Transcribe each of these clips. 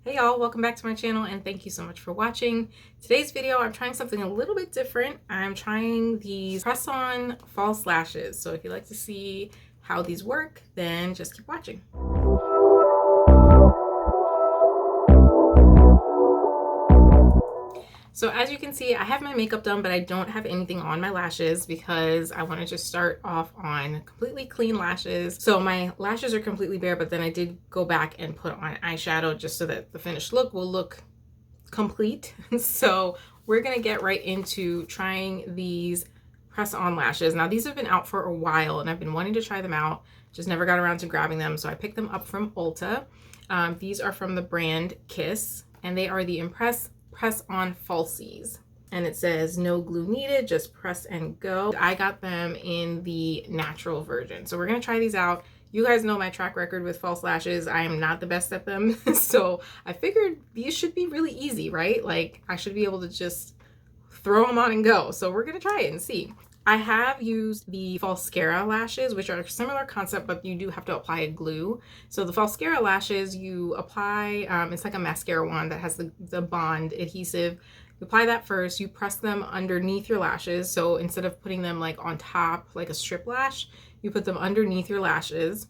Hey y'all, welcome back to my channel and thank you so much for watching. Today's video, I'm trying something a little bit different. I'm trying these press-on false lashes. So if you'd like to see how these work, then just keep watching. So as you can see, I have my makeup done, but I don't have anything on my lashes because I wanted to start off on completely clean lashes. So my lashes are completely bare, but then I did go back and put on eyeshadow just so that the finished look will look complete. So we're gonna get right into trying these press-on lashes. Now these have been out for a while and I've been wanting to try them out, just never got around to grabbing them. So I picked them up from Ulta. These are from the brand Kiss and they are the Press-on Falsies. And it says no glue needed, just press and go. I got them in the natural version. So we're gonna try these out. You guys know my track record with false lashes. I am not the best at them. So I figured these should be really easy, right? Like I should be able to just throw them on and go. So we're gonna try it and see. I have used the Falscara lashes, which are a similar concept, but you do have to apply a glue. So the Falscara lashes, you apply, it's like a mascara wand that has the bond adhesive. You apply that first, you press them underneath your lashes. So instead of putting them like on top, like a strip lash, you put them underneath your lashes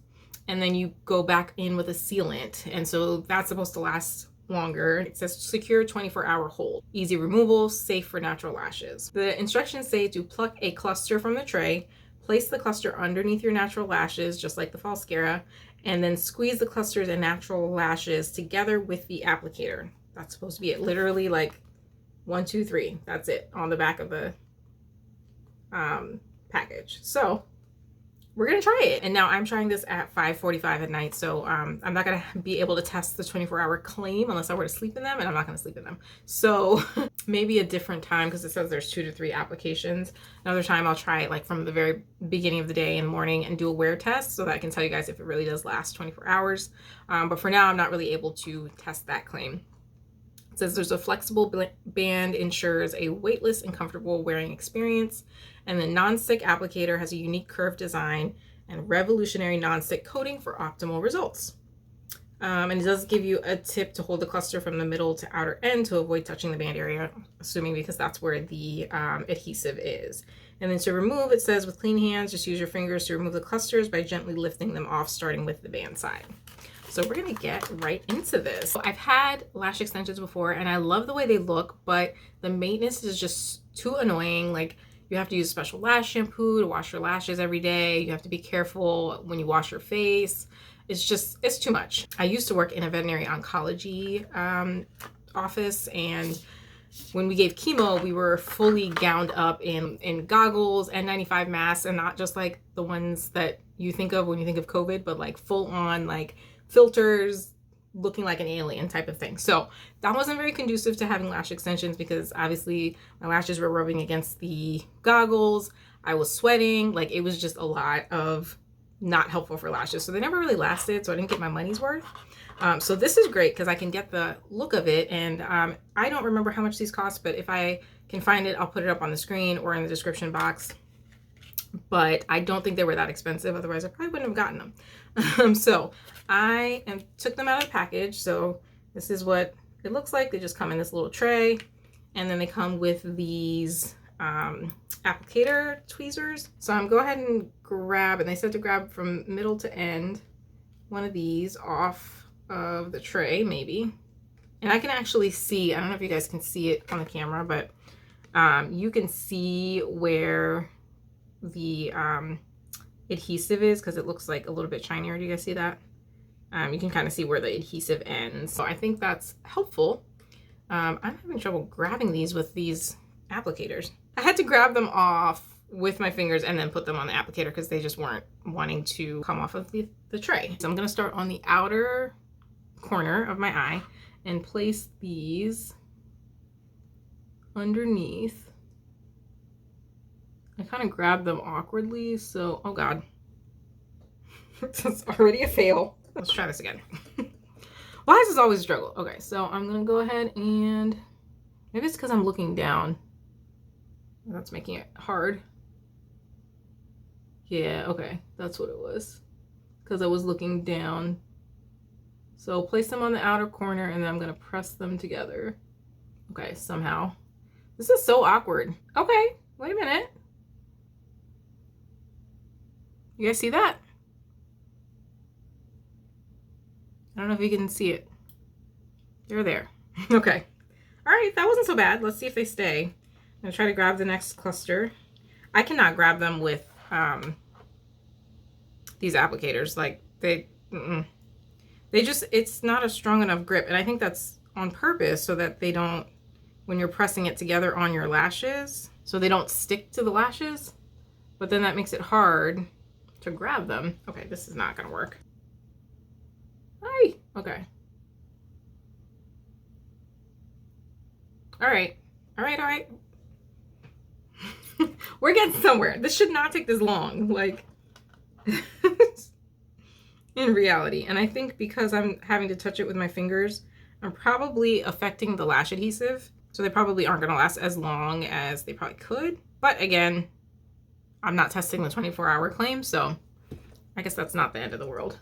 and then you go back in with a sealant. And so that's supposed to last longer. It says secure 24-hour hold. Easy removal, safe for natural lashes. The instructions say to pluck a cluster from the tray, place the cluster underneath your natural lashes, just like the Falscara, and then squeeze the clusters and natural lashes together with the applicator. That's supposed to be it. Literally like 1, 2, 3. That's it on the back of the package. So we're gonna try it. And now I'm trying this at 5:45 at night. So I'm not gonna be able to test the 24-hour claim unless I were to sleep in them, and I'm not gonna sleep in them. So maybe a different time, because it says there's 2 to 3 applications. Another time I'll try it like from the very beginning of the day in the morning and do a wear test so that I can tell you guys if it really does last 24 hours. But for now, I'm not really able to test that claim. It says there's a flexible band, ensures a weightless and comfortable wearing experience. And the non-stick applicator has a unique curved design and revolutionary non-stick coating for optimal results. And it does give you a tip to hold the cluster from the middle to outer end to avoid touching the band area, assuming because that's where the adhesive is. And then to remove, it says with clean hands, just use your fingers to remove the clusters by gently lifting them off, starting with the band side. So we're gonna get right into this. I've had lash extensions before and I love the way they look, but the maintenance is just too annoying. Like you have to use special lash shampoo to wash your lashes every day. You have to be careful when you wash your face. It's too much. I used to work in a veterinary oncology office, and when we gave chemo, we were fully gowned up in goggles, N95 masks, and not just like the ones that you think of when you think of COVID, but like full on like filters, looking like an alien type of thing. So that wasn't very conducive to having lash extensions because obviously my lashes were rubbing against the goggles. I was sweating. Like it was just a lot of not helpful for lashes. So they never really lasted. So I didn't get my money's worth. So this is great because I can get the look of it. And I don't remember how much these cost, but if I can find it, I'll put it up on the screen or in the description box. But I don't think they were that expensive. Otherwise, I probably wouldn't have gotten them. So I took them out of the package. So this is what it looks like. They just come in this little tray. And then they come with these applicator tweezers. So I'm go ahead and grab, and they said to grab from middle to end, one of these off of the tray, maybe. And I can actually see, I don't know if you guys can see it on the camera, but you can see where the adhesive is because it looks like a little bit shinier. Do you guys see that? You can kind of see where the adhesive ends. So I think that's helpful. I'm having trouble grabbing these with these applicators. I had to grab them off with my fingers and then put them on the applicator because they just weren't wanting to come off of the tray. So I'm going to start on the outer corner of my eye and place these underneath. I kind of grabbed them awkwardly, so, oh God. It's already a fail. Let's try this again. Why is this always a struggle? Okay, so I'm gonna go ahead and, maybe it's because I'm looking down. That's making it hard. Yeah, okay, that's what it was. Because I was looking down So place them on the outer corner and then I'm gonna press them together. Okay, somehow. This is so awkward. Okay, wait a minute. You guys see that? I don't know if you can see it. They're there. Okay. All right, that wasn't so bad. Let's see if they stay. I'm gonna try to grab the next cluster. I cannot grab them with these applicators. Like they just, it's not a strong enough grip. And I think that's on purpose so that they don't, when you're pressing it together on your lashes, so they don't stick to the lashes, but then that makes it hard to grab them. Okay, this is not gonna work. Hi. Okay. All right. All right. All right. We're getting somewhere. This should not take this long. Like, in reality. And I think because I'm having to touch it with my fingers, I'm probably affecting the lash adhesive. So they probably aren't going to last as long as they probably could. But again, I'm not testing the 24-hour claim, so I guess that's not the end of the world.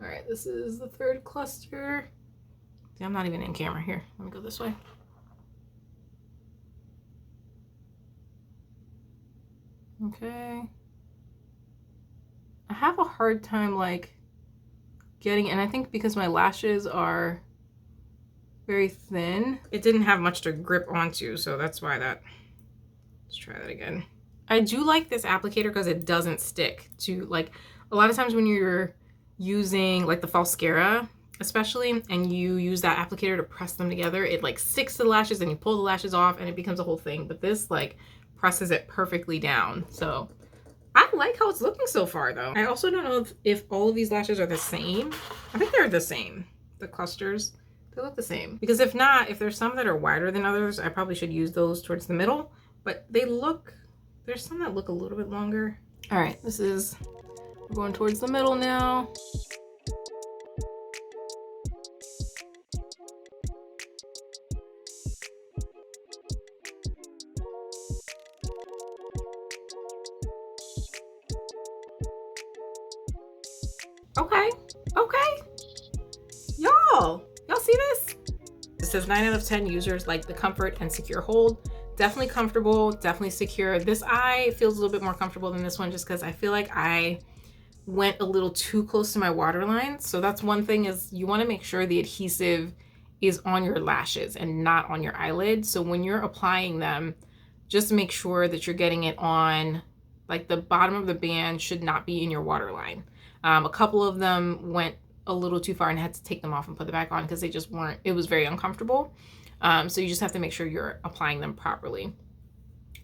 All right, this is the third cluster. See, I'm not even in camera here. Let me go this way. Okay. I have a hard time like getting, and I think because my lashes are very thin, it didn't have much to grip onto, so that's why that. Let's try that again. I do like this applicator because it doesn't stick to, like, a lot of times when you're using like the Falscara especially, and you use that applicator to press them together, it like sticks to the lashes and you pull the lashes off and it becomes a whole thing. But this like presses it perfectly down. So I like how it's looking so far though. I also don't know if all of these lashes are the same. I think they're the same. The clusters, they look the same. Because if not, if there's some that are wider than others, I probably should use those towards the middle. But they look, there's some that look a little bit longer. All right, this is, we're going towards the middle now. Okay, okay. Y'all see this? It says 9 out of 10 users like the comfort and secure hold. Definitely comfortable, definitely secure. This eye feels a little bit more comfortable than this one just because I feel like I went a little too close to my waterline. So that's one thing, is you want to make sure the adhesive is on your lashes and not on your eyelid. So when you're applying them, just make sure that you're getting it on, like the bottom of the band should not be in your waterline. A couple of them went a little too far and had to take them off and put them back on because they just weren't, it was very uncomfortable. So you just have to make sure you're applying them properly.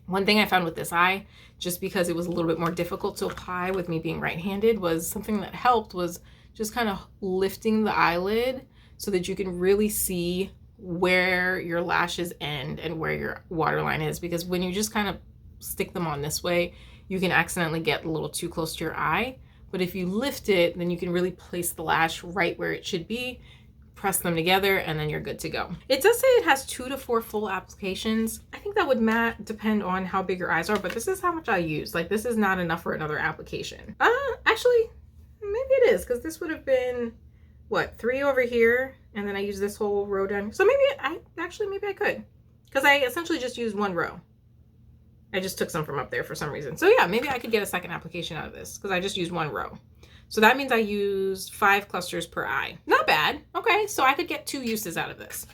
One thing I found with this eye, just because it was a little bit more difficult to apply with me being right-handed, was something that helped was just kind of lifting the eyelid so that you can really see where your lashes end and where your waterline is. Because when you just kind of stick them on this way, you can accidentally get a little too close to your eye. But if you lift it, then you can really place the lash right where it should be, press them together, and then you're good to go. It does say it has 2 to 4 full applications. I think that would depend on how big your eyes are, but this is how much I use. Like, this is not enough for another application. Actually, maybe it is, because this would have been, what, 3 over here, and then I use this whole row down. So maybe I could, because I essentially just used 1 row. I just took some from up there for some reason. So yeah, maybe I could get a second application out of this because I just used 1 row. So that means I used 5 clusters per eye. Not bad. Okay, so I could get 2 uses out of this,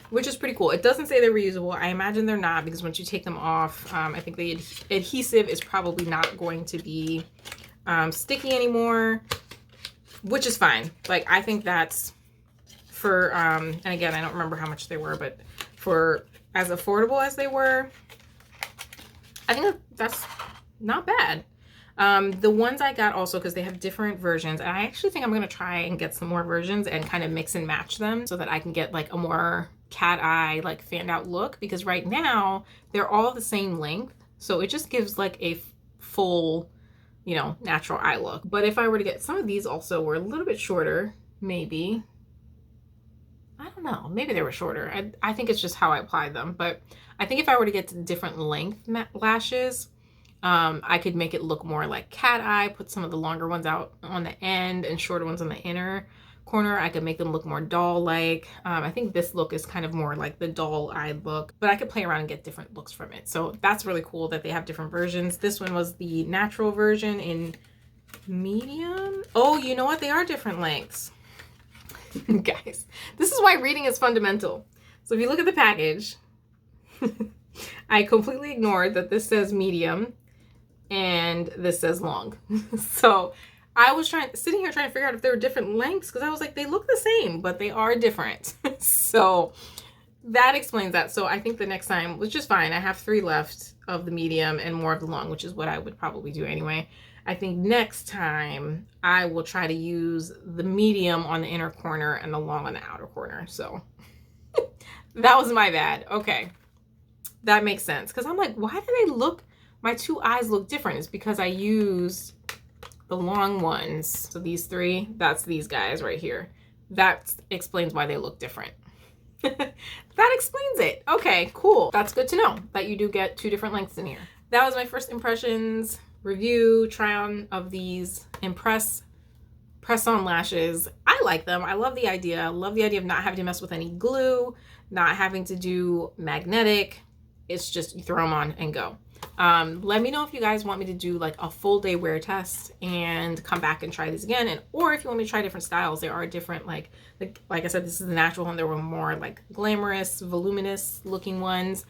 which is pretty cool. It doesn't say they're reusable. I imagine they're not, because once you take them off, I think the adhesive is probably not going to be sticky anymore, which is fine. Like, I think that's for, and again, I don't remember how much they were, but for as affordable as they were, I think that's not bad. The ones I got also, because they have different versions, and I actually think I'm going to try and get some more versions and kind of mix and match them so that I can get like a more cat eye, like fanned out look, because right now they're all the same length. So it just gives like a full, you know, natural eye look. But if I were to get some of these also were a little bit shorter, maybe. I don't know, maybe they were shorter. I think it's just how I applied them. But I think if I were to get different length lashes, I could make it look more like cat eye, put some of the longer ones out on the end and shorter ones on the inner corner. I could make them look more doll-like. I think this look is kind of more like the doll-eyed look, but I could play around and get different looks from it. So that's really cool that they have different versions. This one was the natural version in medium. Oh, you know what? They are different lengths. Guys, this is why reading is fundamental. So if you look at the package, I completely ignored that this says medium and this says long. So I was sitting here trying to figure out if they were different lengths, because I was like, they look the same, but they are different. So that explains that. So I think the next time, which is fine, I have 3 left of the medium and more of the long, which is what I would probably do anyway. I think next time I will try to use the medium on the inner corner and the long on the outer corner. So that was my bad. Okay. That makes sense. Because I'm like, why do they look, my 2 eyes look different? It's because I used the long ones. So these 3, that's these guys right here. That explains why they look different. That explains it. Okay, cool. That's good to know that you do get 2 different lengths in here. That was my first impressions, review, try on of these press-on lashes. I like them. I love the idea. I love the idea of not having to mess with any glue, not having to do magnetic. It's just you throw them on and go. Let me know if you guys want me to do like a full day wear test and come back and try these again, and or if you want me to try different styles. There are different like I said, this is the natural one. There were more like glamorous, voluminous looking ones.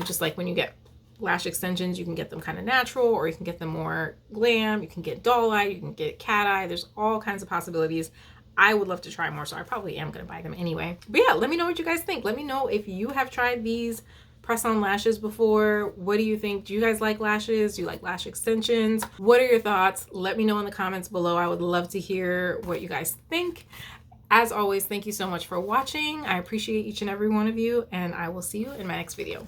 Just like when you get lash extensions, you can get them kind of natural, or you can get them more glam. You can get doll eye, you can get cat eye. There's all kinds of possibilities. I would love to try more, so I probably am going to buy them anyway. But yeah, let me know what you guys think. Let me know if you have tried these press-on lashes before. What do you think? Do you guys like lashes? Do you like lash extensions? What are your thoughts? Let me know in the comments below. I would love to hear what you guys think. As always, thank you so much for watching. I appreciate each and every one of you, and I will see you in my next video.